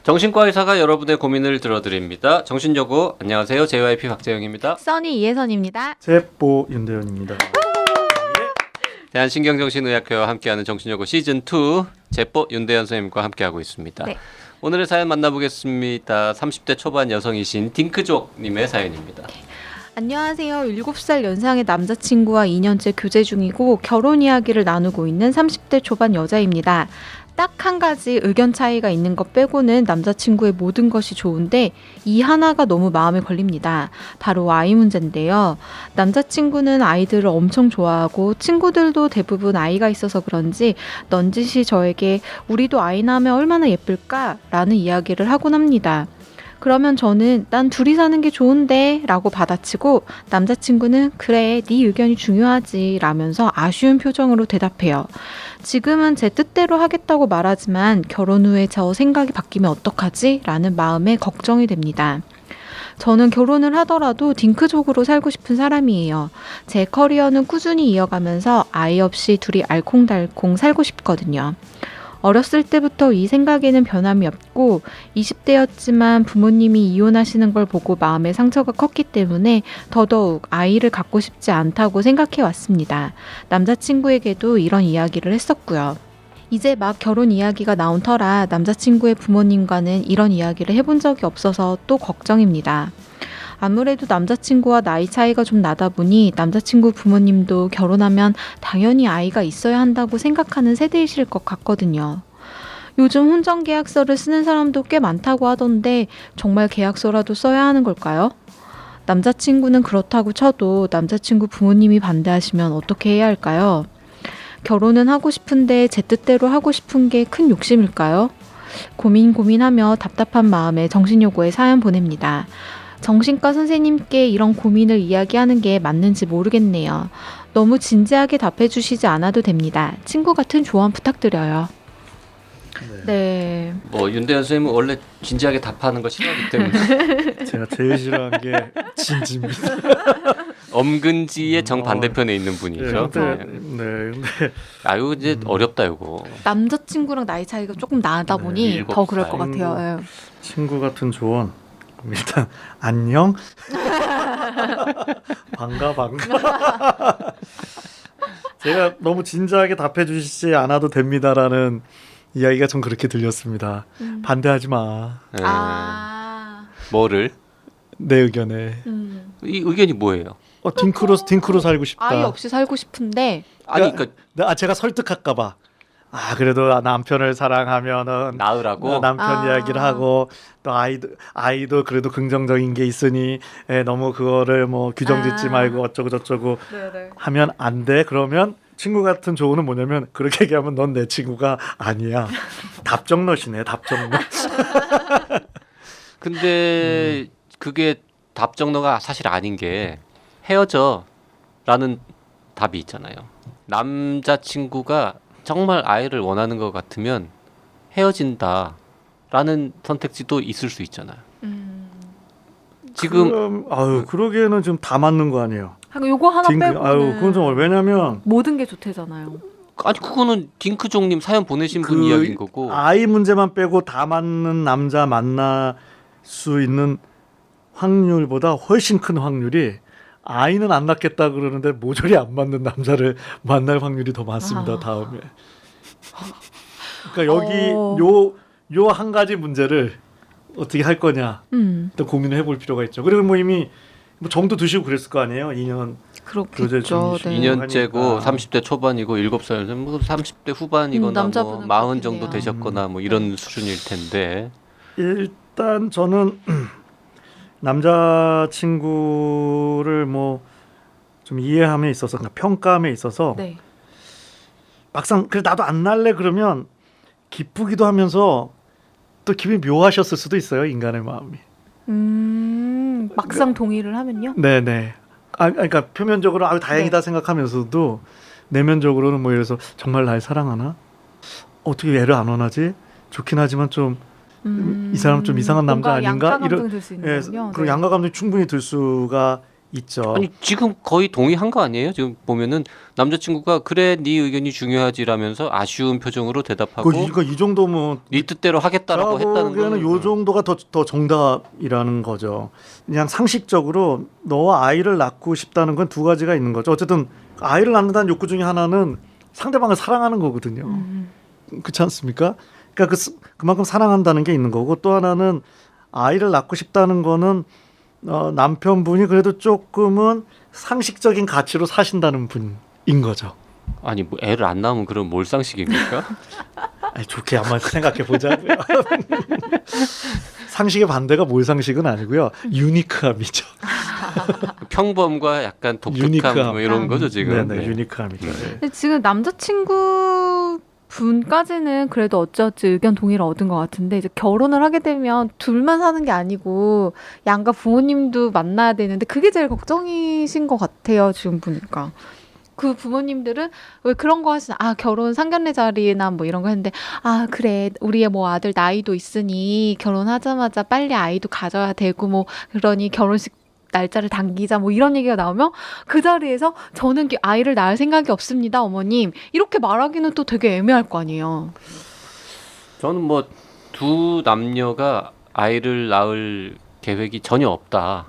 정신과 의사가 여러분의 고민을 들어드립니다. 정신여고 안녕하세요. JYP 박재영입니다. 써니 이혜선입니다. 제보 윤대현입니다. 대한신경정신의학회와 함께하는 정신여고 시즌2 제뽀 윤대현 선생님과 함께하고 있습니다. 네. 오늘의 사연 만나보겠습니다. 30대 초반 여성이신 딩크족님의 사연입니다. 안녕하세요. 7살 연상의 남자친구와 2년째 교제 중이고 결혼 이야기를 나누고 있는 30대 초반 여자입니다. 딱 한 가지 의견 차이가 있는 것 빼고는 남자친구의 모든 것이 좋은데 이 하나가 너무 마음에 걸립니다. 바로 아이 문제인데요. 남자친구는 아이들을 엄청 좋아하고 친구들도 대부분 아이가 있어서 그런지 넌지시 저에게 우리도 아이 낳으면 얼마나 예쁠까? 라는 이야기를 하곤 합니다. 그러면 저는 난 둘이 사는 게 좋은데 라고 받아치고 남자친구는 그래 네 의견이 중요하지 라면서 아쉬운 표정으로 대답해요. 지금은 제 뜻대로 하겠다고 말하지만 결혼 후에 저 생각이 바뀌면 어떡하지? 라는 마음에 걱정이 됩니다. 저는 결혼을 하더라도 딩크족으로 살고 싶은 사람이에요. 제 커리어는 꾸준히 이어가면서 아이 없이 둘이 알콩달콩 살고 싶거든요. 어렸을 때부터 이 생각에는 변함이 없고 20대였지만 부모님이 이혼하시는 걸 보고 마음의 상처가 컸기 때문에 더더욱 아이를 갖고 싶지 않다고 생각해 왔습니다. 남자친구에게도 이런 이야기를 했었고요. 이제 막 결혼 이야기가 나온 터라 남자친구의 부모님과는 이런 이야기를 해본 적이 없어서 또 걱정입니다. 아무래도 남자친구와 나이 차이가 좀 나다 보니 남자친구 부모님도 결혼하면 당연히 아이가 있어야 한다고 생각하는 세대이실 것 같거든요. 요즘 혼전계약서를 쓰는 사람도 꽤 많다고 하던데 정말 계약서라도 써야 하는 걸까요? 남자친구는 그렇다고 쳐도 남자친구 부모님이 반대하시면 어떻게 해야 할까요? 결혼은 하고 싶은데 제 뜻대로 하고 싶은 게 큰 욕심일까요? 고민하며 답답한 마음에 정신요고에 사연 보냅니다. 정신과 선생님께 이런 고민을 이야기하는 게 맞는지 모르겠네요. 너무 진지하게 답해주시지 않아도 됩니다. 친구 같은 조언 부탁드려요. 네. 윤대현 선생님은 원래 진지하게 답하는 거 싫어하기 때문에 제가 제일 싫어하는 게 진지입니다. 엄근지의 정반대편에 있는 네, 분이죠. 근데 아유 이제 어렵다 이거. 남자친구랑 나이 차이가 조금 나다 네, 보니 더 그럴 것 7살. 같아요. 예. 친구 같은 조언. 일단 안녕. 반가. 제가 너무 진지하게 답해 주시지 않아도 됩니다라는 이야기가 좀 그렇게 들렸습니다. 반대하지 마. 네. 아. 뭐를? 내 의견에. 이 의견이 뭐예요? 딩크로 살고 싶다. 아이 없이 살고 싶은데 아니 그러니까 제가 설득할까 봐. 그래도 남편을 사랑하면은 나으라고. 남편 이야기를 하고 또 아이도 그래도 긍정적인 게 있으니 너무 그거를 뭐 규정짓지 말고 어쩌고 저쩌고 하면 안 돼. 그러면 친구 같은 조언은 뭐냐면 그렇게 얘기하면 넌 내 친구가 아니야. 답정너시네. 답정너. 근데 그게 답정너가 사실 아닌 게 헤어져라는 답이 있잖아요. 남자친구가 정말 아이를 원하는 것 같으면 헤어진다라는 선택지도 있을 수 있잖아요. 지금 그러기에는 좀 다 맞는 거 아니에요. 요거 하나 빼고는 그건 좀 왜냐면 모든 게 좋대잖아요. 아니 그거는 딩크종님 사연 보내신 분 이야기인 거고. 아이 문제만 빼고 다 맞는 남자 만날 수 있는 확률보다 훨씬 큰 확률이 아이는 안 낳겠다 그러는데 모조리 안 맞는 남자를 만날 확률이 더 많습니다. 다음에. 그러니까 여기 요 한 가지 문제를 어떻게 할 거냐 또 고민을 해볼 필요가 있죠. 그리고 뭐 이미 정도 두시고 그랬을 거 아니에요. 2년 그렇겠죠. 네. 2년째고 30대 초반이고 7살, 뭐 30대 후반이거나 뭐 40 정도 되셨거나 뭐 이런 수준일 텐데. 일단 저는 남자친구를 뭐 좀 이해함에 있어서 그러니까 평가함에 있어서 네. 막상 그래 나도 안 날래 그러면 기쁘기도 하면서 또 기분이 묘하셨을 수도 있어요. 인간의 마음이. 막상 동의를 하면요? 네네. 그러니까 표면적으로 다행이다 생각하면서도 내면적으로는 뭐 이래서 정말 날 사랑하나? 어떻게 애를 안 원하지? 좋긴 하지만 좀 이 사람 좀 이상한 남자 아닌가? 양가 감정 들 수 있는 거군요. 그리고 양가 감정이 충분히 들 수가 있죠. 아니 지금 거의 동의한 거 아니에요? 지금 보면은 남자친구가 그래 네 의견이 중요하지라면서 아쉬운 표정으로 대답하고 그러니까 이 정도면 네 뜻대로 하겠다라고 했다는 거는 요 정도가 더 정답이라는 거죠. 그냥 상식적으로 너와 아이를 낳고 싶다는 건 두 가지가 있는 거죠. 어쨌든 아이를 낳는다는 욕구 중에 하나는 상대방을 사랑하는 거거든요. 그렇지 않습니까? 그러니까 그만큼 사랑한다는 게 있는 거고 또 하나는 아이를 낳고 싶다는 거는 남편분이 그래도 조금은 상식적인 가치로 사신다는 분인 거죠. 아니 뭐 애를 안 낳으면 그럼 몰상식입니까? 아니, 좋게 한번 생각해 보자고요. 상식의 반대가 몰상식은 아니고요. 유니크함이죠. 평범과 약간 독특함 유니크함. 뭐 이런 거죠 지금. 네네, 네. 유니크함이죠. 네. 근데 지금 남자친구 분까지는 그래도 어찌어찌 의견 동의를 얻은 것 같은데 이제 결혼을 하게 되면 둘만 사는 게 아니고 양가 부모님도 만나야 되는데 그게 제일 걱정이신 것 같아요. 지금 보니까. 그 부모님들은 왜 그런 거 하시나? 아, 결혼 상견례 자리나 뭐 이런 거 했는데 아, 그래. 우리의 뭐 아들 나이도 있으니 결혼하자마자 빨리 아이도 가져야 되고 뭐 그러니 결혼식 날짜를 당기자 뭐 이런 얘기가 나오면 그 자리에서 저는 아이를 낳을 생각이 없습니다, 어머님. 이렇게 말하기는 또 되게 애매할 거 아니에요. 저는 뭐 두 남녀가 아이를 낳을 계획이 전혀 없다.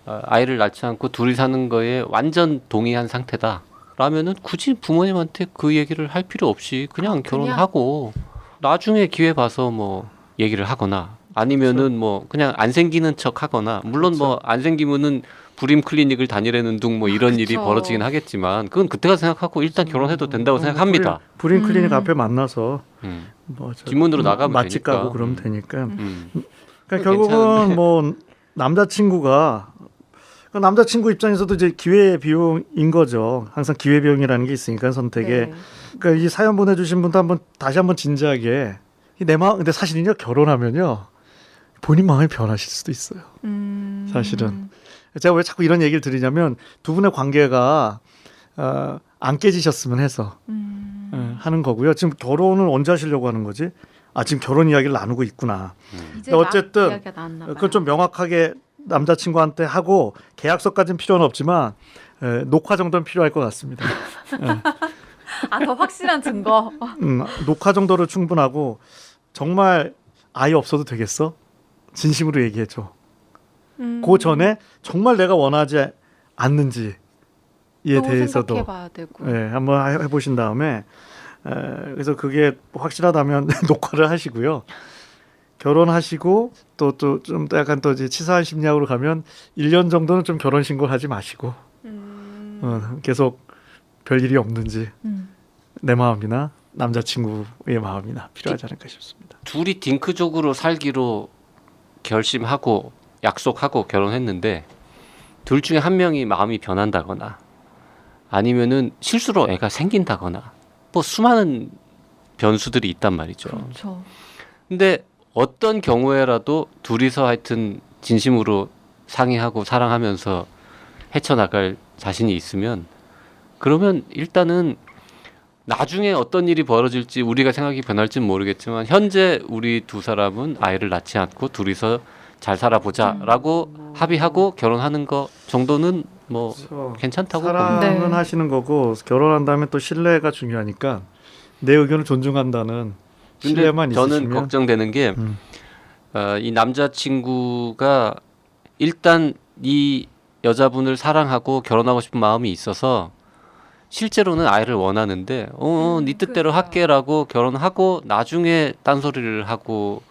아이를 낳지 않고 둘이 사는 거에 완전 동의한 상태다. 라면은 굳이 부모님한테 그 얘기를 할 필요 없이 그냥 결혼하고 나중에 기회 봐서 뭐 얘기를 하거나 아니면은 뭐 그냥 안 생기는 척 하거나 물론 뭐 안 생기면은 불임 클리닉을 다니려는 둥 뭐 이런 일이 벌어지긴 하겠지만 그건 그때가 생각하고 일단 결혼해도 된다고 생각합니다. 불임 클리닉 앞에 만나서 뭐 뒷문으로 나가면 맛집 되니까. 가고 그러면 되니까. 그러니까 괜찮은데. 결국은 뭐 남자친구가 그 남자친구 입장에서도 이제 기회 비용인 거죠. 항상 기회 비용이라는 게 있으니까 선택에. 네. 그러니까 이 사연 보내주신 분도 다시 한번 진지하게 내 마음 근데 사실은요 결혼하면요 본인 마음이 변하실 수도 있어요. 사실은 제가 왜 자꾸 이런 얘기를 드리냐면 두 분의 관계가 안 깨지셨으면 해서 하는 거고요. 지금 결혼을 언제 하시려고 하는 거지? 아 지금 결혼 이야기를 나누고 있구나. 이제 어쨌든 이야기가 나왔나 봐요. 그걸 좀 명확하게 남자친구한테 하고 계약서까지는 필요는 없지만 녹화 정도는 필요할 것 같습니다. 아, 더 확실한 증거. 녹화 정도로 충분하고 정말 아이 없어도 되겠어? 진심으로 얘기해줘. 그 전에 정말 내가 원하지 않는지에 대해서도 생각해봐야 되고. 한번 해보신 다음에 그래서 그게 확실하다면 녹화를 하시고요. 결혼하시고 또 좀 약간 또 이제 치사한 심리학으로 가면 1년 정도는 좀 결혼 신고를 하지 마시고 계속 별 일이 없는지 내 마음이나 남자친구의 마음이나 필요하지 않을까 싶습니다. 둘이 딩크족으로 살기로 결심하고 약속하고 결혼했는데 둘 중에 한 명이 마음이 변한다거나 아니면은 실수로 애가 생긴다거나 뭐 수많은 변수들이 있단 말이죠. 그렇죠. 근데 어떤 경우에라도 둘이서 하여튼 진심으로 상의하고 사랑하면서 헤쳐나갈 자신이 있으면 그러면 일단은 나중에 어떤 일이 벌어질지 우리가 생각이 변할지는 모르겠지만 현재 우리 두 사람은 아이를 낳지 않고 둘이서 잘 살아보자라고 합의하고 결혼하는 거 정도는 뭐 그렇죠. 괜찮다고 사랑은 봅니다. 네. 하시는 거고 결혼한 다음에 또 신뢰가 중요하니까 내 의견을 존중한다는 근데 신뢰만 저는 있으시면 걱정되는 게 이 남자친구가 일단 이 여자분을 사랑하고 결혼하고 싶은 마음이 있어서 실제로는 아이를 원하는데 네 뜻대로 할게라고 결혼하고 나중에 딴소리를 하고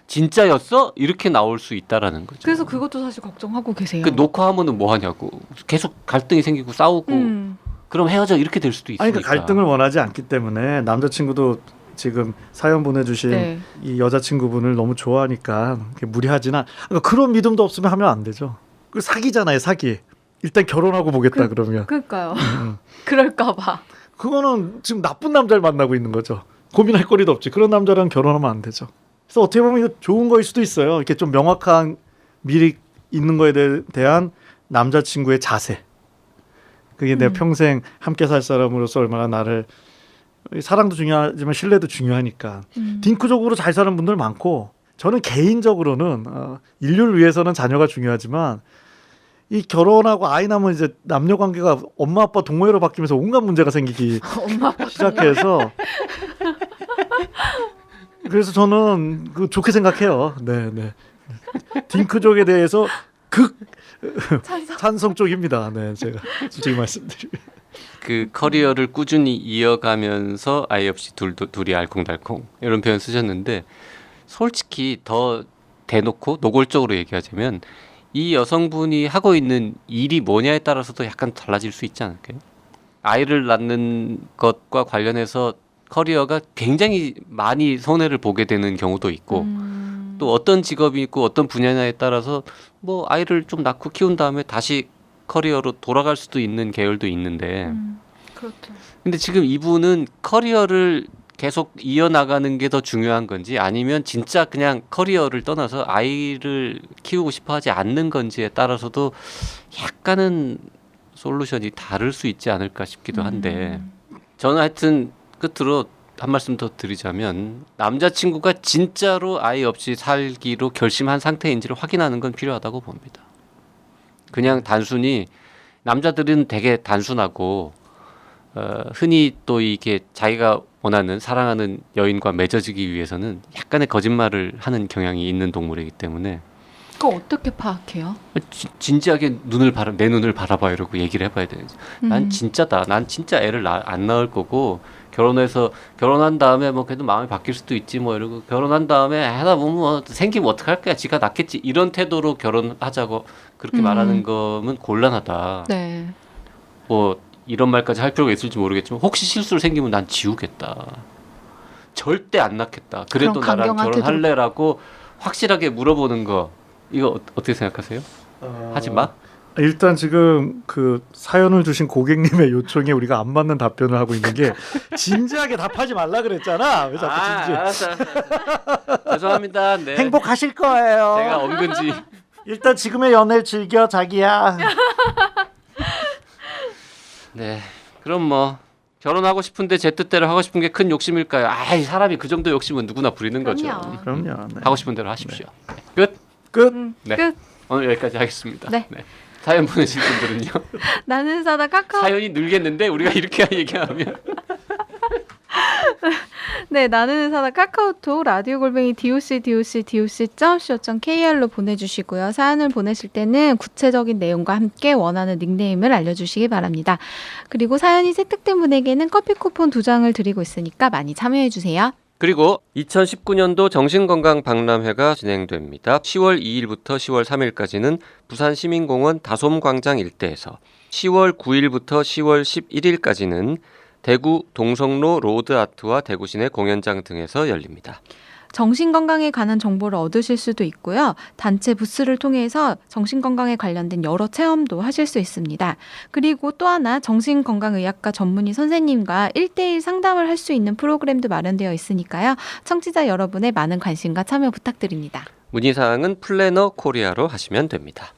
진짜였어? 이렇게 나올 수 있다라는 거죠. 그래서 그것도 사실 걱정하고 계세요. 그 녹화하면은 뭐 하냐고. 계속 갈등이 생기고 싸우고 그럼 헤어져 이렇게 될 수도 있으니까. 아니 그러니까 갈등을 원하지 않기 때문에 남자친구도 지금 사연 보내주신 네. 이 여자친구분을 너무 좋아하니까 무리하지나 그러니까 그런 믿음도 없으면 하면 안 되죠. 그 사기잖아요, 사기. 일단 결혼하고 보겠다 그러면. 그러니까요. 그럴까봐. 그거는 지금 나쁜 남자를 만나고 있는 거죠. 고민할 거리도 없지. 그런 남자랑 결혼하면 안 되죠. 그래서 어떻게 보면 이거 좋은 거일 수도 있어요. 이렇게 좀 명확한 미리 있는 거에 대한 남자친구의 자세. 그게 내 평생 함께 살 사람으로서 얼마나 나를 사랑도 중요하지만 신뢰도 중요하니까 딩크적으로 잘 사는 분들 많고 저는 개인적으로는 인류를 위해서는 자녀가 중요하지만 이 결혼하고 아이 낳으면 이제 남녀 관계가 엄마 아빠 동호회로 바뀌면서 온갖 문제가 생기기 시작해서 그래서 저는 그 좋게 생각해요. 네, 네. 딩크족에 대해서 극 찬성 쪽입니다. 네, 제가 솔직히 말씀드리면 그 커리어를 꾸준히 이어가면서 아이 없이 둘이 알콩달콩 이런 표현 쓰셨는데 솔직히 더 대놓고 노골적으로 얘기하자면 이 여성분이 하고 있는 일이 뭐냐에 따라서도 약간 달라질 수 있지 않을까요? 아이를 낳는 것과 관련해서 커리어가 굉장히 많이 손해를 보게 되는 경우도 있고 또 어떤 직업이 있고 어떤 분야냐에 따라서 뭐 아이를 좀 낳고 키운 다음에 다시 커리어로 돌아갈 수도 있는 계열도 있는데 그렇죠. 근데 지금 이분은 커리어를 계속 이어나가는 게 더 중요한 건지 아니면 진짜 그냥 커리어를 떠나서 아이를 키우고 싶어 하지 않는 건지에 따라서도 약간은 솔루션이 다를 수 있지 않을까 싶기도 한데 저는 하여튼 끝으로 한 말씀 더 드리자면 남자친구가 진짜로 아이 없이 살기로 결심한 상태인지를 확인하는 건 필요하다고 봅니다. 그냥 단순히 남자들은 되게 단순하고 흔히 또 이게 자기가 원하는 사랑하는 여인과 맺어지기 위해서는 약간의 거짓말을 하는 경향이 있는 동물이기 때문에 그거 어떻게 파악해요? 진지하게 내 눈을 바라봐 이러고 얘기를 해봐야 되지. 난 진짜다. 난 진짜 애를 안 낳을 거고 결혼한 다음에 뭐 그래도 마음이 바뀔 수도 있지 뭐 이러고 결혼한 다음에 하다 보면 뭐 생기면 어떡할 거야. 지가 낳겠지. 이런 태도로 결혼하자고 그렇게 말하는 거면 곤란하다. 네. 뭐 이런 말까지 할 필요가 있을지 모르겠지만 혹시 실수를 생기면 난 지우겠다. 절대 안 낳겠다. 그래도 나랑 결혼할래라고 확실하게 물어보는 거 이거 어떻게 생각하세요? 하지 마. 일단 지금 그 사연을 주신 고객님의 요청에 우리가 안 맞는 답변을 하고 있는 게 진지하게 답하지 말라 그랬잖아. 왜 자꾸 알았어. 죄송합니다. 네. 행복하실 거예요. 제가 언근지. 일단 지금의 연애를 즐겨 자기야. 네. 그럼 뭐 결혼하고 싶은데 제 뜻대로 하고 싶은 게 큰 욕심일까요? 아이 사람이 그 정도 욕심은 누구나 부리는 거죠. 그럼요. 네. 하고 싶은 대로 하십시오. 네. 끝. 네. 끝. 오늘 여기까지 하겠습니다. 네. 사연 보내신 분들은요. 나는 사다 카카오. 사연이 늘겠는데 우리가 이렇게 얘기하면. 네, 나는 사다 카카오톡 라디오 골뱅이 doc.co.kr로 보내주시고요. 사연을 보내실 때는 구체적인 내용과 함께 원하는 닉네임을 알려주시기 바랍니다. 그리고 사연이 채택된 분에게는 커피 쿠폰 2장을 드리고 있으니까 많이 참여해주세요. 그리고 2019년도 정신건강 박람회가 진행됩니다. 10월 2일부터 10월 3일까지는 부산시민공원 다솜광장 일대에서 10월 9일부터 10월 11일까지는 대구 동성로 로드아트와 대구시내 공연장 등에서 열립니다. 정신건강에 관한 정보를 얻으실 수도 있고요. 단체 부스를 통해서 정신건강에 관련된 여러 체험도 하실 수 있습니다. 그리고 또 하나 정신건강의학과 전문의 선생님과 1대1 상담을 할 수 있는 프로그램도 마련되어 있으니까요. 청취자 여러분의 많은 관심과 참여 부탁드립니다. 문의사항은 플래너 코리아로 하시면 됩니다.